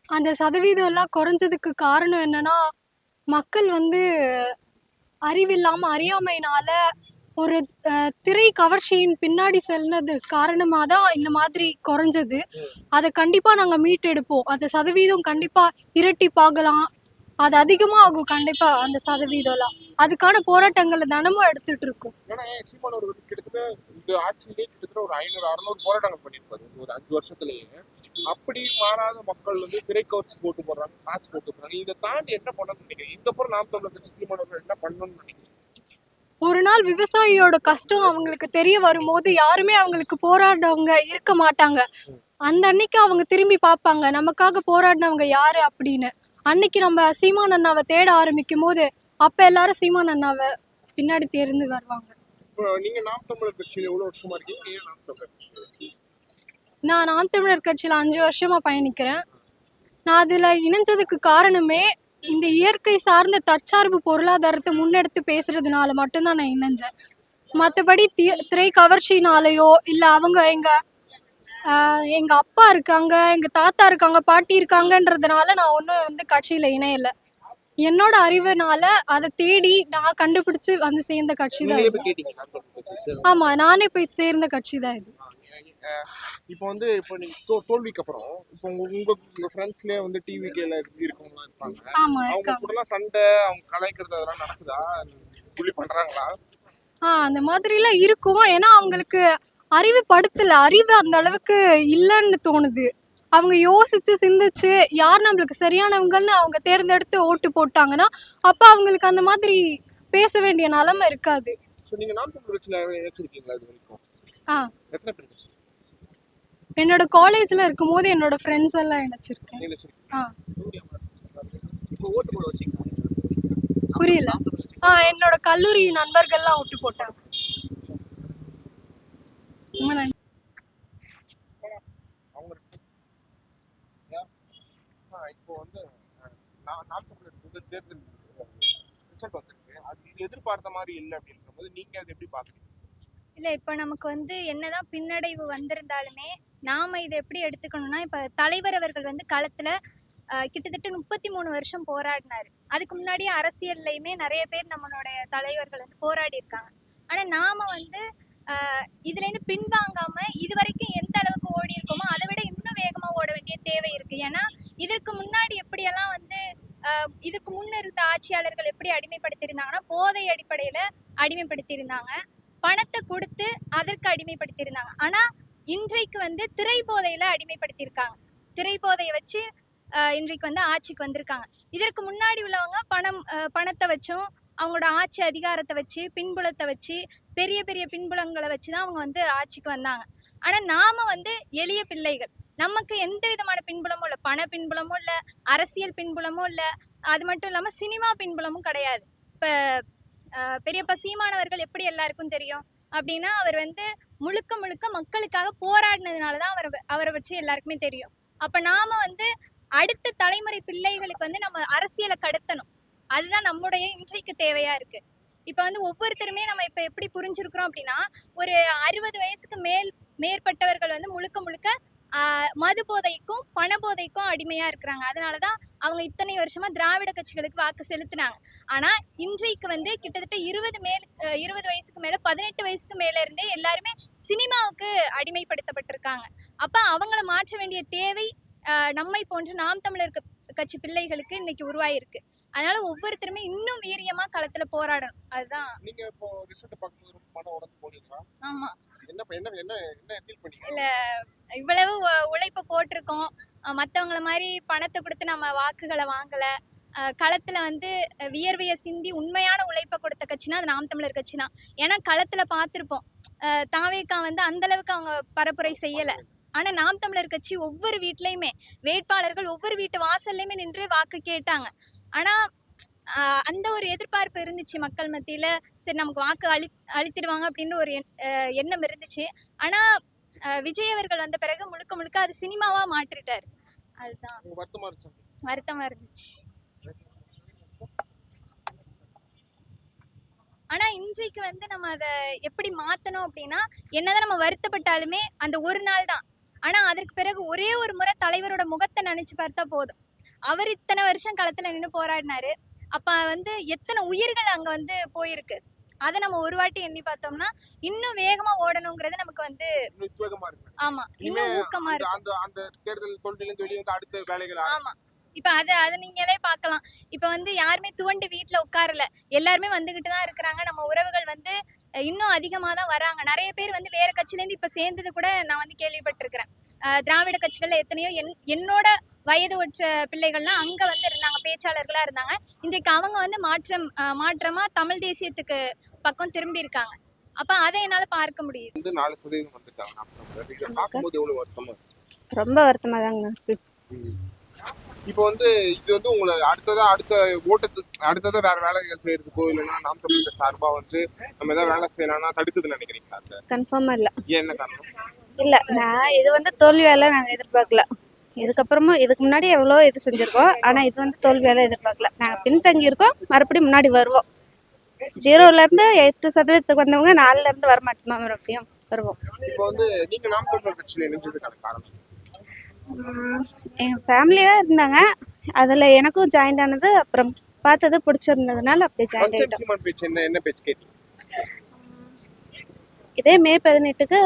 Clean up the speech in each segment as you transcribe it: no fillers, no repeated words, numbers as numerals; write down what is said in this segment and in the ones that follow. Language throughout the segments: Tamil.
அந்த சதவீதம் எல்லாம் குறைஞ்சதுக்கு காரணம் என்னன்னா, மக்கள் வந்து அறிவில்லாம அறியாமையினால ஒரு திரை கவர்ச்சியின் பின்னாடி செல்னது காரணமா தான் இந்த மாதிரி குறைஞ்சது. அத கண்டிப்பா நாங்க மீட்டெடுப்போம். அந்த சதவீதம் கண்டிப்பா இரட்டிப்பாகலாம். அது அதிகமா ஆகும் கண்டிப்பா அந்த சதவீதம்லாம். அதுக்கான போராட்டங்கள தினமும் எடுத்துட்டு இருக்கோம். ஏன்னா சீமான் அவர்கள் கிட்டத்தட்ட இந்த ஆட்சியிலே கிட்டத்தட்ட ஒரு 500 600 போராட்டங்கள் பண்ணியிருப்பாரு ஒரு 5 வருஷத்துலயே. அப்படி மாறாத மக்கள் வந்து திரைக்கவர்ச்சி போட்டு போடுறாங்க, காசு போட்டு போடுறாங்க. இதை தாண்டி என்ன பண்ணணும்னு நினைக்கிறீங்க? இந்த புறம் நாம் தமிழர் கட்சி சீமான் அவர்கள் என்ன பண்ணணும்னு நினைக்கிறீங்க? ஒரு நாள் விவசாயியோட கஷ்டம் அவங்களுக்கு தெரிய வரும்போது யாருமே அவங்களுக்கு போராடுறவங்க இருக்க மாட்டாங்க. அந்த அன்னைக்கு அவங்க திரும்பி பார்ப்பாங்க, நமக்காக போராடினவங்க யாரு அப்படின்னு. அன்னைக்கு நம்ம சீமான் அண்ணாவை தேட ஆரம்பிக்கும் போது அப்ப எல்லாரும் சீமான் அண்ணாவை பின்னாடி தேர்ந்து வருவாங்க. இப்போ நீங்க நாம் தமிழர் கட்சியில எவ்வளவு வருஷமா இருக்கீங்க? ஏன் நாம் தமிழர் கட்சியில? நான் நாம் தமிழர் கட்சியில 5 வருஷமா பயணிக்கிறேன். நான் அதுல இணைஞ்சதுக்கு காரணமே இந்த இயற்கை சார்ந்த தற்சார்பு பொருளாதாரத்தை முன்னெடுத்து பேசுறதுனால மட்டும்தான் நான் இணைஞ்சேன். மற்றபடி திரை கவர்ச்சினாலேயோ இல்லை அவங்க எங்க அப்பா இருக்காங்க, எங்க தாத்தா இருக்காங்க, பாட்டி இருக்காங்கன்றதுனால நான் ஒன்றும் வந்து கட்சியில இணையல. என்னோட அறிவுனால அதை தேடி நான் கண்டுபிடிச்சு வந்து சேர்ந்த கட்சி தான் நீங்களே இது. போய் கேட்டீங்க நாம் தமிழர் கட்சியை சேர்ந்து? ஆமா, நானே போய் சேர்ந்த கட்சி தான் இது. இப்போ வந்து இப்போ நீங்க தோல்விக்கு அப்புறம் இப்போ உங்க ஃப்ரெண்ட்ஸ்லயே வந்து டிவிகேல இருக்கவங்களாம் இருப்பாங்க. ஆமா, அவங்க இருக்காங்க. கூடலாம் சண்டை, அவங்க கலாய்க்கிறது அதெல்லாம் நடக்குதா? புள்ளி பண்றாங்களா? அந்த மாதிரிலாம் இருக்கும். ஏன்னா அவங்களுக்கு அறிவு படுத்தல, அறிவு அந்த அளவுக்கு இல்லைன்னு தோணுது. அவங்க யோசிச்சு சிந்திச்சு யார் நம்மளுக்கு சரியானவங்கன்னு அவங்க தேர்ந்தெடுத்து ஓட்டு போட்டாங்கன்னா அப்ப அவங்களுக்கு அந்த மாதிரி பேச வேண்டிய நிலைமை இருக்காது. ஸோ நீங்க நாம் தமிழர் கட்சியில இணைச்சிருக்கீங்களா இது வரைக்கும்? ஆ எத்தனை பேர் இணைச்சிருக்கீங்க? என்னோட காலேஜ்ல இருக்கும்போது என்னோட ஃப்ரெண்ட்ஸ் எல்லாம் இணைச்சிருக்கேன். இணைச்சிருக்கீங்க. ஆ இப்போ ஓட்டு போட வச்சீங்களா? புரியல. என்னோட கல்லூரி நண்பர்கள்லாம் ஓட்டு போட்டாங்க. ரொம்ப நன்றி. அவங்க இப்போ வந்து நாம் தமிழர் வந்து தேர்தல் ரிசல்ட் வந்திருக்கு. அது எதிர்பார்த்த மாதிரி இல்லை அப்படின்ற போது நீங்க அதை எப்படி பாக்குறீங்க? இல்லை, இப்போ நமக்கு வந்து என்னதான் பின்னடைவு வந்திருந்தாலுமே நாம இதை எப்படி எடுத்துக்கணும்னா, இப்போ தலைவர் அவர்கள் வந்து களத்துல கிட்டத்தட்ட 33 வருஷம் போராடினாரு. அதுக்கு முன்னாடி அரசியல்லையுமே நிறைய பேர் நம்மளுடைய தலைவர்கள் வந்து போராடி இருக்காங்க. ஆனா நாம வந்து இதுலேருந்து பின்வாங்காம இது வரைக்கும் எந்த அளவுக்கு ஓடி இருக்கோமோ அதை விட இன்னும் வேகமா ஓட வேண்டிய தேவை இருக்கு. ஏன்னா இதற்கு முன்னாடி எப்படியெல்லாம் வந்து இதுக்கு முன்ன இருந்த ஆட்சியாளர்கள் எப்படி அடிமைப்படுத்தியிருந்தாங்கன்னா, போதை அடிப்படையில அடிமைப்படுத்தியிருந்தாங்க, பணத்தை கொடுத்து அதற்கு அடிமைப்படுத்தியிருந்தாங்க. ஆனா இன்றைக்கு வந்து திரை போதையில அடிமைப்படுத்தியிருக்காங்க. திரை போதையை வச்சு இன்றைக்கு வந்து ஆட்சிக்கு வந்திருக்காங்க. இதற்கு முன்னாடி உள்ளவங்க பணத்தை வச்சும் அவங்களோட ஆட்சி அதிகாரத்தை வச்சு பின்புலத்தை வச்சு பெரிய பெரிய பின்புலங்களை வச்சு தான் அவங்க வந்து ஆட்சிக்கு வந்தாங்க. ஆனா நாம வந்து எளிய பிள்ளைகள், நமக்கு எந்த விதமான பின்புலமும் இல்லை, பண பின்புலமும் இல்லை, அரசியல் பின்புலமும் இல்லை, அது மட்டும் இல்லாம சினிமா பின்புலமும் கிடையாது. இப்ப பெரியப்பா சீமானவர்கள் எப்படி எல்லாருக்கும் தெரியும் அப்படின்னா, அவர் வந்து முழுக்க முழுக்க மக்களுக்காக போராடினதுனாலதான் அவரை வச்சு எல்லாருக்குமே தெரியும். அப்ப நாம வந்து அடுத்த தலைமுறை பிள்ளைகளுக்கு வந்து நம்ம அரசியலை கடத்தணும். அதுதான் நம்முடைய இன்றைக்கு தேவையா இருக்கு. இப்ப வந்து ஒவ்வொருத்தருமே நம்ம இப்ப எப்படி புரிஞ்சிருக்கிறோம் அப்படின்னா, ஒரு 60 வயசுக்கு மேற்பட்டவர்கள் வந்து முழுக்க முழுக்க மது போதைக்கும் பண போதைக்கும் அடிமையா இருக்கிறாங்க. அதனாலதான் அவங்க இத்தனை வருஷமா திராவிட கட்சிகளுக்கு வாக்கு செலுத்தினாங்க. ஆனா இன்றைக்கு வந்து கிட்டத்தட்ட 20 வயசுக்கு மேல 18 வயசுக்கு மேல இருந்தே எல்லாருமே சினிமாவுக்கு அடிமைப்படுத்தப்பட்டிருக்காங்க. அப்ப அவங்கள மாற்ற வேண்டிய தேவை நம்மை போன்ற நாம் தமிழர் கட்சி பிள்ளைகளுக்கு இன்னைக்கு உருவாயிருக்கு. அதனால ஒவ்வொருத்தருமே இன்னும் வீரியமா களத்துல போராடணும். அதுதான். நீங்க இப்போ ரிசல்ட் பார்க்கும்போது ரொம்ப மன உடைஞ்சு போனீங்களா? ஆமா. என்ன என்ன என்ன என்ன ஃபீல் பண்ணீங்க? இல்ல, இவ்வளவு உழைப்ப போட்டிருக்கோம், மத்தவங்கள மாதிரி பணத்தை கொடுத்து நம்ம வாக்குகளை வாங்கல. களத்துல வந்து வியர்வையை சிந்தி உண்மையான உழைப்பை கொடுத்த கட்சினா அது நாம் தமிழர் கட்சி தான். ஏன்னா களத்துல பார்த்துருப்போம், தாவேக்கா வந்து அந்த அளவுக்கு அவங்க பரப்புரை செய்யல. ஆனா நாம் தமிழர் கட்சி ஒவ்வொரு வீட்லயுமே வேட்பாளர்கள் ஒவ்வொரு வீட்டு வாசல்லையுமே நின்று வாக்கு கேட்டாங்க. ஆனா அந்த ஒரு எதிர்பார்ப்பு இருந்துச்சு மக்கள் மத்தியில. சரி, நமக்கு வாக்கு அளித்திடுவாங்க அப்படின்னு ஒரு எண்ணம் இருந்துச்சு. ஆனா விஜய் அவர்கள் வந்த பிறகு முழுக்க முழுக்க அது சினிமாவா மாற்றிட்டாரு. அதுதான் வருத்தமா இருந்துச்சு. ஆனா இன்றைக்கு வந்து நம்ம அதை எப்படி மாத்தணும் அப்படின்னா, என்னதான் நம்ம வருத்தப்பட்டாலுமே அந்த ஒரு நாள் தான். ஆனா அதற்கு பிறகு ஒரே ஒரு முறை தலைவரோட முகத்தை நினைச்சு பார்த்தா போதும். அவர் இத்தனை வருஷம் களத்துல நின்று போராடினாரு. அப்ப வந்து எத்தனை உயிர்கள் அங்க வந்து போயிருக்கு. அதை நம்ம ஒரு வாட்டி எண்ணி பார்த்தோம்னா இன்னும் வேகமா ஓடணுங்கிறது நமக்கு வந்து இன்னும் உத்வேகமா இருக்கு. ஆமா இனிமே இன்னும் ஊக்கமா அந்த இருக்கும். அந்த அந்த தேர்தல் தோல்வியிலிருந்து வெளியே வந்து அடுத்த வேலைகள் ஆமா. இப்ப அது நீங்களே பார்க்கலாம். இப்ப வந்து யாருமே துவண்டு வீட்ல உட்காரல. எல்லாருமே வந்துகிட்டு தான் இருக்கிறாங்க. நம்ம உறவுகள் வந்து இன்னும் அதிகமா தான் வராங்க. நெறைய பேர் வந்து வேற கட்சியிலேருந்து இப்ப சேர்ந்தது கூட நான் வந்து கேள்விப்பட்டிருக்கிறேன். திராவிட கட்சிகள்ல எத்தனையோ என்னோட வயது ஒற்ற பிள்ளைகள்லாம் அங்க வந்து இருந்தாங்க. பேச்சாளர்களா இருந்தாங்க. இன்றைக்கு அவங்க வந்து மாற்றமா தமிழ் தேசியத்துக்கு பக்கம் திரும்பி இருக்காங்க. அப்ப அதை என்னால பார்க்க முடியுது. வந்து 4% வந்துட்டாங்க. இதை பார்க்கும்போது எவ்வளவு வருத்தமா இருக்கு? ரொம்ப வருத்தமா தாங்க இருக்கு. இப்போ வந்து இது வந்து உங்களை அடுத்ததா வேற வேலைகள் செய்யறதுக்கோ இல்லைன்னா நாம் தமிழர் சார்பா வந்து நம்ம ஏதாவது வேலை செய்யலாம்னா தடுக்குதுன்னு நினைக்கிறீங்களா சார்? கன்ஃபார்மா இல்ல. ஏன் என்ன காரணம்? இல்ல நான் இது வந்து தோல்வியெல்லாம் நாங்க எதிர்பார்க்கல. இதுக்கப்புறமும் இதுக்கு முன்னாடி எவ்வளோ இது செஞ்சிருக்கோம். ஆனா இது வந்து தோல்வியெல்லாம் எதிர்பார்க்கல. நாங்க பின்தங்கி இருக்கோம், மறுபடியும் முன்னாடி வருவோம். 0ல இருந்து 8% வந்தவங்க 4ல இருந்து வர மாட்டோமா, மறுபடியும் வருவோம். இப்போ வந்து நீங்க நாம் தமிழர் கட்சியில இணைஞ்சதுக்கான காரணம்? எங்க ஃபேமிலியா இருந்தாங்க, அதுல எனக்கும் ஜாயின் ஆனது, அப்புறம் பார்த்தது பிடிச்சிருந்ததுனால அப்படியே ஜாயின் ஃபர்ஸ்ட் டைம் ஆயிட்டோம். சீமான் பேச்சு என்ன பேச்சு கேட்டீங்க? இதே மே 18க்கு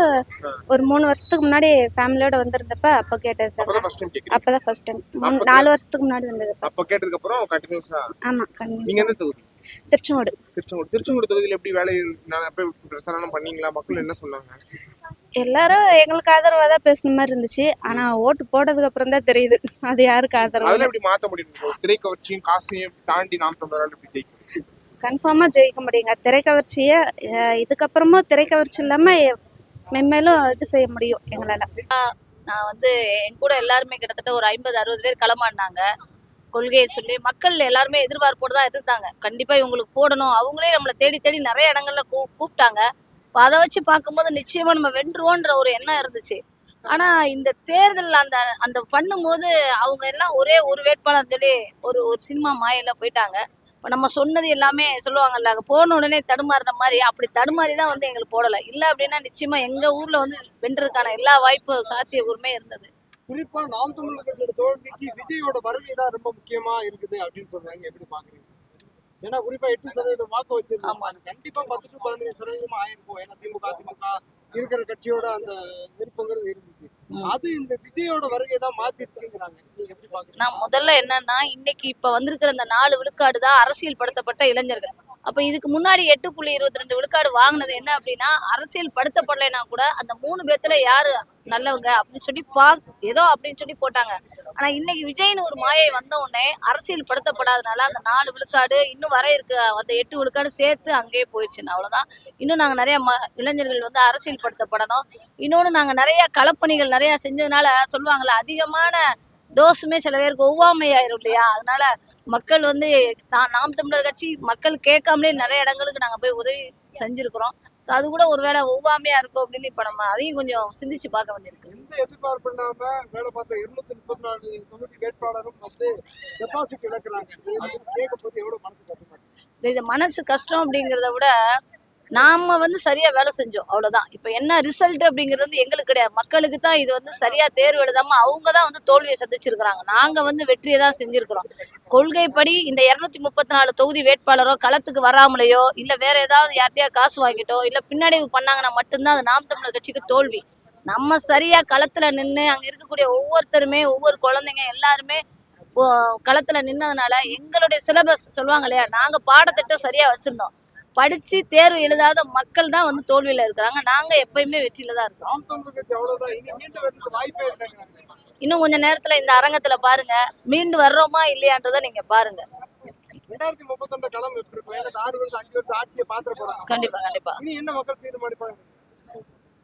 ஒரு 3 வருஷத்துக்கு முன்னாடி ஃபேமிலியோட வந்திருந்தப்ப அப்போ கேட்டது தாங்க. அப்பதான் ஃபர்ஸ்ட் டைம் கேக்குறீங்க. அப்பதான் ஃபர்ஸ்ட் டைம் 4 வருஷத்துக்கு முன்னாடி வந்தது. அப்ப கேட்டதுக்கு அப்புறம் கண்டினியூஸா ஆமா, நீங்க கண்டிப்பா. எந்த தொகுதி? திருச்செங்கோடு. திருச்செங்கோடு தொகுதியில் எப்படி வேலை நான் போய் பிரச்சாரம் பண்ணீங்களா? மக்கள் என்ன சொன்னாங்க? எல்லாரும் எங்களுக்கு ஆதரவா தான் பேசுன மாதிரி இருந்துச்சு. ஆனா ஓட்டு போட்டதுக்கு அப்புறம் தான் தெரியுது அது யாருக்கு ஆதரவு. அதுல எப்படி மாத்த முடியும்? திரைக்கவர்ச்சியும் காசையும் தாண்டி நாம் தமிழரால் எப்படி ஜெயிக்கும்? கன்ஃபார்மா ஜெயிக்க முடியுங்க. திரைக்கவர்ச்சிய இதுக்கப்புறமும் திரைக்கவர்ச்சி இல்லாம மென்மேலும் இது செய்ய முடியும் எங்களால. நான் வந்து என் கூட எல்லாருமே கிட்டத்தட்ட ஒரு 50-60 பேர் களமாடினாங்க. கொள்கையை சொல்லி மக்கள் எல்லாருமே எதிர்பார்ப்போடு தான் இருந்தாங்க. கண்டிப்பா இவங்களுக்கு போடணும். அவங்களே நம்மளை தேடி தேடி நிறைய இடங்கள்ல கூப்பிட்டாங்க. இப்போ அதை வச்சு பார்க்கும்போது நிச்சயமா நம்ம வென்றுவோன்ற ஒரு எண்ணம் இருந்துச்சு. ஆனா இந்த தேர்தல் அந்த அந்த பண்ணும்போது அவங்க எல்லாம் ஒரே ஒரு வேட்பாளர் சொல்லி ஒரு ஒரு சினிமா மாயில போயிட்டாங்க. இப்போ நம்ம சொன்னது எல்லாமே சொல்லுவாங்கல்ல, போன உடனே தடுமாறுற மாதிரி, அப்படி தடுமாறி தான் வந்து எங்களுக்கு போடலை. இல்லை அப்படின்னா நிச்சயமா எங்க ஊர்ல வந்து வென்றதுக்கான எல்லா வாய்ப்பு சாத்தியக்கூறுமே இருந்தது. குறிப்பா நாம் தமிழர் கட்சியோட தோல்விக்கு விஜயோட வருகை தான் ரொம்ப முக்கியமா இருக்குது அப்படின்னு சொல்றாங்க. எப்படி பாக்குறீங்க? ஏன்னா குறிப்பா 8% வாக்கு வச்சிருக்காங்க. அது கண்டிப்பா 10 to 15% ஆயிருக்கும். ஏன்னா திமுக இருக்கிற கட்சியோட அந்த விருப்பங்கிறது இருந்துச்சு. அது இந்த விஜயோட வருகை தான் மாத்திருச்சுங்கிறாங்க. நீங்க எப்படி பாக்குறீங்க? நான் முதல்ல என்னன்னா, இன்னைக்கு இப்ப வந்திருக்கிற அந்த 4 விழுக்காடு தான் அரசியல் படுத்தப்பட்ட இளைஞர்கள். அப்ப இதுக்கு முன்னாடி 8.22 விழுக்காடு வாங்கினது என்ன அப்படின்னா, அரசியல் படுத்தப்படலைன்னா கூட அந்த 3 பேத்துல யாரு நல்லவங்க அப்படின்னு சொல்லி ஏதோ அப்படின்னு சொல்லி போட்டாங்க. ஆனா இன்னைக்கு விஜய்னு ஒரு மாயை வந்த உடனே அரசியல் படுத்தப்படாதனால அந்த 4 விழுக்காடு இன்னும் வர இருக்கு, அந்த 8 விழுக்காடு சேர்த்து அங்கேயே போயிடுச்சுன்னு. அவ்வளவுதான். இன்னும் நாங்க நிறைய இளைஞர்கள் வந்து அரசியல் படுத்தப்படணும். இன்னொன்னு நாங்க நிறைய களப்பணிகள் நிறைய செஞ்சதுனால சொல்லுவாங்கல்ல, அதிகமான டோஸுமே சில பேருக்கு ஒவ்வாமை ஆயிரும் இல்லையா? அதனால மக்கள் வந்து நாம் தமிழர் கட்சி மக்கள் கேட்காமலே நிறைய இடங்களுக்கு நாங்க போய் உதவி செஞ்சிருக்கிறோம். ஸோ அது கூட ஒரு வேளை ஒவ்வாமையா இருக்கும் அப்படின்னு இப்ப நம்ம அதையும் கொஞ்சம் சிந்திச்சு பார்க்க வேண்டியிருக்கு. எந்த எதிர்பார்ப்பு இல்லாம வேலை பார்த்த 234 தொகுதி வேட்பாளரும் வந்து டெபாசிட் இழக்கிறாங்க. அது கேட்கும்போது எவ்வளவு மனசு கஷ்டமா இருக்கு? இது மனசு கஷ்டம் அப்படிங்கிறத விட நாம வந்து சரியா வேலை செஞ்சோம், அவ்வளவுதான். இப்ப என்ன ரிசல்ட் அப்படிங்கிறது வந்து எங்களுக்கு கிடையாது, மக்களுக்கு தான். இது வந்து சரியா தேர்வு எழுதாம அவங்க தான் வந்து தோல்வியை சந்திச்சிருக்கிறாங்க. நாங்க வந்து வெற்றியை தான் செஞ்சிருக்கிறோம். கொள்கைப்படி இந்த 234 தொகுதி வேட்பாளரோ களத்துக்கு வராமலையோ இல்ல வேற ஏதாவது யார்ட்டையா காசு வாங்கிட்டோ இல்ல பின்னடைவு பண்ணாங்கன்னா மட்டும்தான் அது நாம் தமிழர் கட்சிக்கு தோல்வி. நம்ம சரியா களத்துல நின்று அங்க இருக்கக்கூடிய ஒவ்வொருத்தருமே ஒவ்வொரு குழந்தைங்க எல்லாருமே களத்துல நின்னதுனால எங்களுடைய சிலபஸ் சொல்லுவாங்க இல்லையா, நாங்க பாடத்திட்டம் சரியா வச்சிருந்தோம். படிச்சு தேர்வு எழுதாத மக்கள் தான் வந்து தோல்வியில இருக்கிறாங்க. நாங்க எப்பயுமே வெற்றியில தான் இருக்கிறோம். நாம் தமிழர் கட்சி அவ்வளவுதான். இனி மீண்டும் வரதுக்கு வாய்ப்பே இல்லைங்கிறாங்க. இன்னும் கொஞ்ச நேரத்துல இந்த அரங்கத்துல பாருங்க, மீண்டு வர்றோமா இல்லையான்றதை நீங்க பாருங்க. 2031 களம் எப்படி இருக்கும்? ஏன்னா 6 வருஷம் 5 வருஷம் ஆட்சியை பாத்துற போறாங்க. கண்டிப்பா கண்டிப்பா இனி என்ன மக்கள் தீர்மானிப்பாங்க?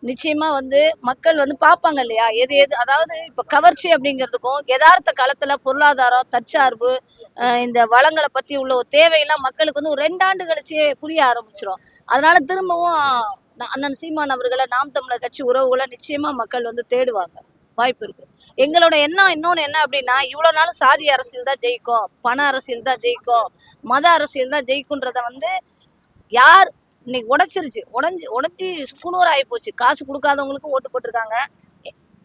நிச்சயமா வந்து மக்கள் வந்து பார்ப்பாங்க இல்லையா, எது அதாவது இப்ப கவர்ச்சி அப்படிங்கிறதுக்கும் யதார்த்த களத்துல பொருளாதாரம் தற்சார்பு இந்த வளங்களை பத்தி உள்ள ஒரு தேவையெல்லாம் மக்களுக்கு வந்து ஒரு 2 ஆண்டு கழிச்சே புரிய ஆரம்பிச்சிடும். அதனால திரும்பவும் அண்ணன் சீமான் அவர்களை நாம் தமிழர் கட்சி உறவுகளை நிச்சயமா மக்கள் வந்து தேடுவாங்க, வாய்ப்பு இருக்கு. எங்களோட எண்ணம் இன்னொன்னு என்ன அப்படின்னா, இவ்வளவு நாள் சாதி அரசியல் தான் ஜெயிக்கும், பண அரசியல் தான் ஜெயிக்கும், மத அரசியல் தான் ஜெயிக்கும்ன்றத வந்து யார் இன்னைக்கு உடைஞ்சி சுக்குநூறு ஆகி போச்சு. காசு கொடுக்காதவங்களுக்கும் ஓட்டு போட்டிருக்காங்க,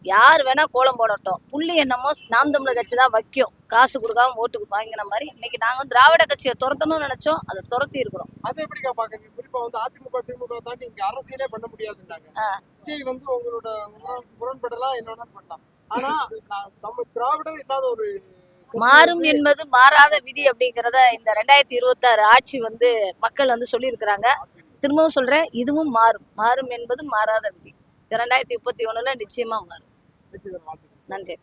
யார் வேணா கோலம் போடட்டும், புள்ளி என்னமோ நாம் தமிழர் கட்சி தான் வைக்கும், காசு கொடுக்காம ஓட்டு வாங்கின மாதிரி இன்னைக்கு நாங்க திராவிட கட்சியை துரத்தணும்னு நினைச்சோம், அதை துரத்தி இருக்கிறோம். அது எப்படிக்கா பாக்குறீங்க? குறிப்பா வந்து அதிமுக திமுக தாண்டி இங்க அரசியலே பண்ண முடியாதுன்னாங்க. விஜய் வந்து உங்களோட முரண்படலாம் என்னோட பண்ணலாம், ஆனா திராவிடர் இல்லாத ஒரு மாறும் என்பது மாறாத விதி அப்படிங்கிறத இந்த 2026 ஆட்சி வந்து மக்கள் வந்து சொல்லியிருக்கிறாங்க. திரும்பவும் சொல்றேன், இதுவும் மாறும். மாறும் என்பது மாறாத விதி. 2031 நிச்சயமா மாறும். நன்றி.